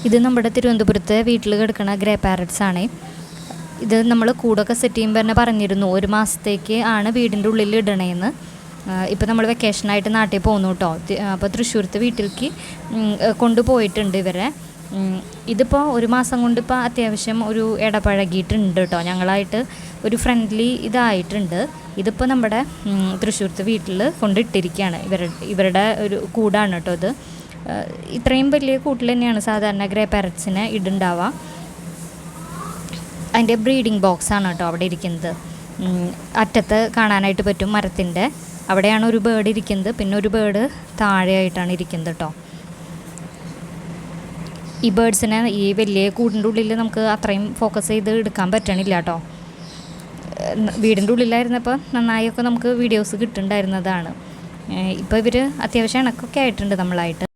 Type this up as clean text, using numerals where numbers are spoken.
ഇത് നമ്മുടെ തിരുവനന്തപുരത്തെ വീട്ടിൽ കിടക്കുന്ന ഗ്രേ പാരറ്റ്സ് ആണ്. ഇത് നമ്മൾ കൂടൊക്കെ സെറ്റ് ചെയ്യുമ്പോൾ തന്നെ പറഞ്ഞിരുന്നു 1 മാസത്തേക്ക് ആണ് വീടിൻ്റെ ഉള്ളിൽ ഇടണേന്ന്. ഇപ്പോൾ നമ്മൾ വെക്കേഷനായിട്ട് നാട്ടിൽ പോകുന്നു കേട്ടോ. അപ്പോൾ തൃശ്ശൂരത്തെ വീട്ടിലേക്ക് കൊണ്ടുപോയിട്ടുണ്ട് ഇവരെ. ഇതിപ്പോൾ 1 മാസം കൊണ്ട് ഇപ്പോൾ അത്യാവശ്യം ഒരു ഇടപഴകിയിട്ടുണ്ട് കേട്ടോ. ഞങ്ങളായിട്ട് ഒരു ഫ്രണ്ട്ലി ഇതായിട്ടുണ്ട്. ഇതിപ്പോൾ നമ്മുടെ തൃശ്ശൂരത്തെ വീട്ടിൽ കൊണ്ടിട്ടിരിക്കുകയാണ്. ഇവരുടെ ഒരു കൂടാണ് കേട്ടോ ഇത്. ഇത്രയും വലിയ കൂട്ടിൽ തന്നെയാണ് സാധാരണ ഗ്രേ പാരറ്റ്സിനെ ഇടുണ്ടാവുക. അതിൻ്റെ ബ്രീഡിംഗ് ബോക്സാണ് കേട്ടോ അവിടെ ഇരിക്കുന്നത്. അറ്റത്ത് കാണാനായിട്ട് പറ്റും മരത്തിൻ്റെ. അവിടെയാണ് ഒരു ബേർഡ് ഇരിക്കുന്നത്, പിന്നെ ഒരു ബേർഡ് താഴെയായിട്ടാണ് ഇരിക്കുന്നത് കേട്ടോ. ഈ ബേർഡ്സിനെ ഈ വലിയ കൂടിൻ്റെ ഉള്ളിൽ നമുക്ക് അത്രയും ഫോക്കസ് ചെയ്ത് എടുക്കാൻ പറ്റണില്ല കേട്ടോ. വീടിൻ്റെ ഉള്ളിലായിരുന്നപ്പോൾ നന്നായൊക്കെ നമുക്ക് വീഡിയോസ് കിട്ടുന്നുണ്ടായിരുന്നതാണ്. ഇപ്പോൾ ഇവർ അത്യാവശ്യം ഇണക്കൊക്കെ ആയിട്ടുണ്ട് നമ്മളായിട്ട്.